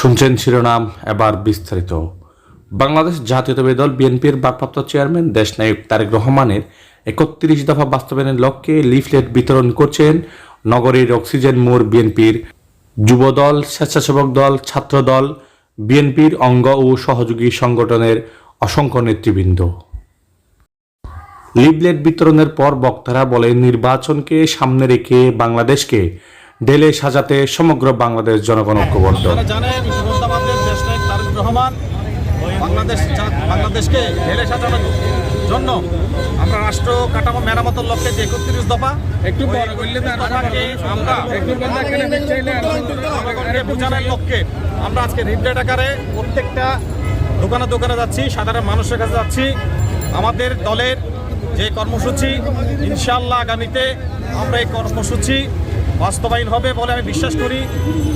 শুনছেন শিরোনাম, এবার বিস্তারিত। বাংলাদেশ জাতীয়তাবাদী দল বিএনপির ভারপ্রাপ্ত চেয়ারম্যান দেশনায়ক তারেক রহমানের ৩১ দফা বাস্তবায়নের লক্ষ্যে লিফলেট বিতরণ করছেন নগরীর অক্সিজেন মোড় বিএনপির যুবদল, স্বেচ্ছাসেবক দল, ছাত্রদল, বিএনপির অঙ্গ ও সহযোগী সংগঠনের অসংখ্য নেতৃবৃন্দ। লিফলেট বিতরণের পর বক্তারা বলেন, নির্বাচনকে সামনে রেখে বাংলাদেশকে ঢেলে সাজাতে সমগ্র বাংলাদেশ জনগণ ঐক্যবদ্ধ। জানেন, দেশনায়ক তারেক রহমান বাংলাদেশকে ঢেলে সাজানোর জন্য আমরা রাষ্ট্র কাঠামো মেরামতের লক্ষ্যে যে ৩১ দফা জনগণকে বোঝানোর লক্ষ্যে আমরা আজকে লিফলেট আকারে প্রত্যেকটা দোকানে দোকানে যাচ্ছি, সাধারণ মানুষের কাছে যাচ্ছি। আমাদের দলের যে কর্মসূচি, ইনশাআল্লাহ আগামীতে আমরা এই কর্মসূচি বাস্তবায়ন হবে বলে আমি বিশ্বাস করি।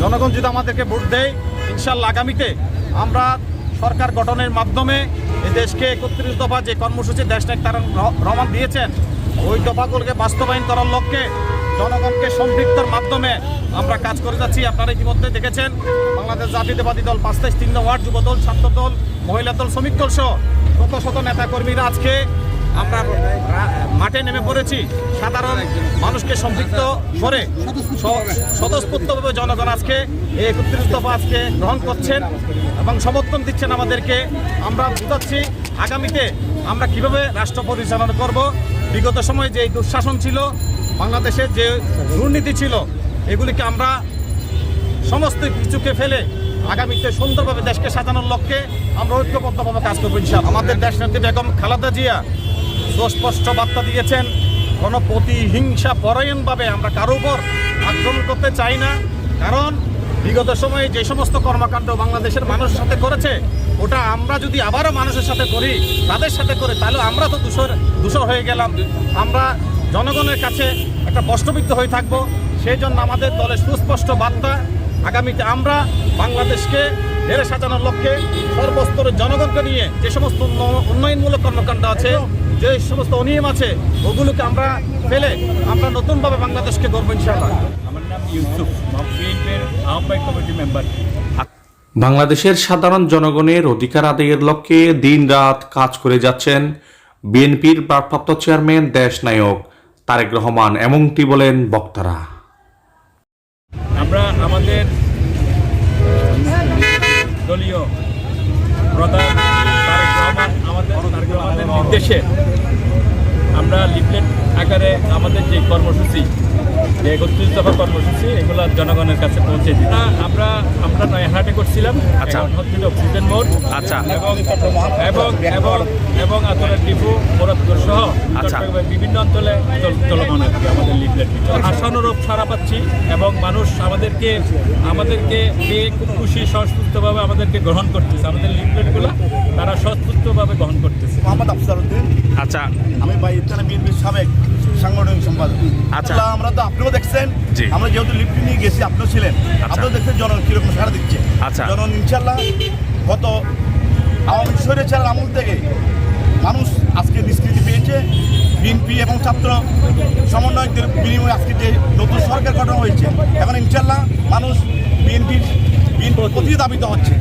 জনগণ যদি আমাদেরকে ভোট দেয়, ইনশাআল্লাহ আগামীতে আমরা সরকার গঠনের মাধ্যমে এই দেশকে ৩১ দফা যে কর্মসূচি দেশনায়ক তারেক রহমান দিয়েছেন, ওই দফাগুলোকে বাস্তবায়ন করার লক্ষ্যে জনগণকে সম্পৃক্তর মাধ্যমে আমরা কাজ করে যাচ্ছি। আপনারা ইতিমধ্যে দেখেছেন, বাংলাদেশ জাতীয়তাবাদী দল ৫-৩ ওয়ার্ড, যুবদল, ছাত্রদল, মহিলা দল, শ্রমিক দল সহ শত শত নেতাকর্মীরা আজকে আমরা মাঠে নেমে পড়েছি। সাধারণ মানুষকে সম্পৃক্ত করে স্বতঃস্ফূর্তভাবে জনগণ আজকে এই ৩১ দফা আজকে গ্রহণ করছেন এবং সমর্থন দিচ্ছেন আমাদেরকে। আমরা বুঝাচ্ছি আগামীতে আমরা কিভাবে রাষ্ট্র পরিচালনা করব। বিগত সময়ে যে দুঃশাসন ছিল, বাংলাদেশের যে দুর্নীতি ছিল, এগুলিকে আমরা সমস্ত কিছুকে ফেলে আগামীতে সুন্দরভাবে দেশকে সাজানোর লক্ষ্যে আমরা ঐক্যবদ্ধভাবে কাজ করবো ইনশাআল্লাহ। আমাদের দেশনেত্রী বেগম খালেদা জিয়া সুস্পষ্ট বার্তা দিয়েছেন, কোনো প্রতিহিংসা পরায়ণভাবে আমরা কারো উপর আক্রমণ করতে চাই না। কারণ বিগত সময়ে যে সমস্ত কর্মকাণ্ড বাংলাদেশের মানুষের সাথে করেছে, ওটা আমরা যদি আবারও মানুষের সাথে করি, তাদের সাথে করে, তাহলে আমরা তো দূষর হয়ে গেলাম। আমরা জনগণের কাছে একটা প্রশ্নবিদ্ধ হয়ে থাকবো। সেই জন্য আমাদের দলের সুস্পষ্ট বার্তা, আগামীতে আমরা বাংলাদেশকে ঢেলে সাজানোর লক্ষ্যে সর্বস্তরের জনগণকে নিয়ে যে সমস্ত উন্নয়নমূলক কর্মকাণ্ড আছে, যে সমস্ত অনিয়ম আছে, ওগুলোকে আমরা ফেলে আমরা নতুনভাবে বাংলাদেশকে গড়ব ইনশাআল্লাহ। আমার নাম ইউসুফ, বিএনপির আহ্বায়ক কমিটি মেম্বার। বাংলাদেশের সাধারণ জনগণের অধিকার আদায়ের লক্ষ্যে দিনরাত কাজ করে যাচ্ছেন বিএনপির ভারপ্রাপ্ত চেয়ারম্যান দেশনায়ক তারেক রহমান, এমনটি বলেন বক্তারা। আমরা আমাদের দলীয় প্রধান তারেক রহমানের নির্দেশে আমরা লিফলেট আকারে আমাদের যে কর্মসূচি, যে ৩১ দফা কর্মসূচি, এগুলো জনগণের কাছে পৌঁছে দিই। আমরা নয়াহাটে করছিলাম, এখন হচ্ছে অক্সিজেন মোড়, এবং আতরের ডিপো, মোরাদপুর সহ বিভিন্ন অঞ্চলে চলমান আর কি আমাদের লিফলেট। আশানুরূপ সাড়া পাচ্ছি এবং মানুষ আমাদেরকে খুব খুশি, স্বস্ফূর্তভাবে আমাদেরকে গ্রহণ করতেছে। আমাদের লিফলেটগুলো তারা স্বস্ফূর্তভাবে গ্রহণ করতেছে। মোহাম্মদ আফসারউদ্দিন। আচ্ছা, আমি থানা বিএনপির সাবেক সাংগঠনিক সম্পাদক। আচ্ছা, আমরা তো আপনিও দেখছেন, আমরা যেহেতু লিফট নিয়ে গেছি, আপনিও ছিলেন, আপনিও দেখছেন জনগণ কিরকম সাড়া দিচ্ছে। আচ্ছা, জনগণ ইনশাল্লাহ গত আওয়ামী স্বৈরাচার আমল থেকে মানুষ আজকে নিষ্কৃতি পেয়েছে। বিএনপি এবং ছাত্র সমন্বয়কদের বিনিময়ে আজকে যে নতুন সরকার গঠন হয়েছে, এখন ইনশাল্লাহ মানুষ বিএনপির প্রতি দাবিত হচ্ছে।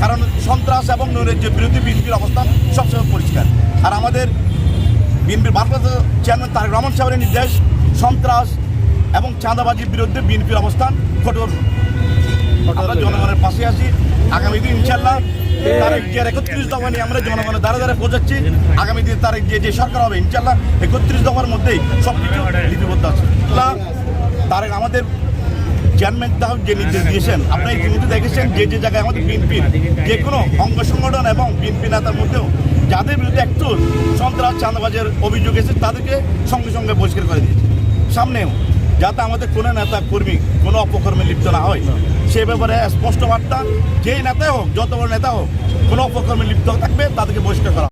কারণ সন্ত্রাস এবং নৈরাজ্যের বিরুদ্ধে বিএনপির অবস্থান সবসময় পরিষ্কার। আর আমাদের বিএনপির ভারপ্রাপ্ত চেয়ারম্যান তারেক রহমান সাহেবের নির্দেশ, সন্ত্রাস এবং চাঁদাবাজির বিরুদ্ধে বিএনপির অবস্থান কঠোর। আমরা জনগণের পাশে আছি। আগামী দিন ইনশাল্লাহ তারেক যে ৩১ দফা নিয়ে আমরা জনগণের দ্বারা দ্বারা পৌঁছাচ্ছি। আগামী দিন তারেক যে সরকার হবে, ইনশাল্লাহ ৩১ দফার মধ্যেই সব কিছু লিপিবদ্ধ আছে। তারেক আমাদের চেয়ারম্যান সাহেব যে নির্দেশ দিয়েছেন, আপনারা ইতিমধ্যে দেখেছেন যে জায়গায় আমাদের বিএনপির যে কোনো অঙ্গ সংগঠন এবং বিএনপি নেতার মধ্যেও যাদের বিরুদ্ধে একটু সন্ত্রাস, চাঁদাবাজের অভিযোগ এসেছে, তাদেরকে সঙ্গে সঙ্গে বহিষ্কার করে দিয়েছে। সামনেও যাতে আমাদের কোনো নেতা কর্মী কোনো অপকর্মে লিপ্ত না হয়, সে ব্যাপারে স্পষ্ট বার্তা, যেই নেতাই হোক, যত বড় নেতা হোক, কোনো অপকর্মে লিপ্ত থাকবে তাদেরকে বহিষ্কার করা।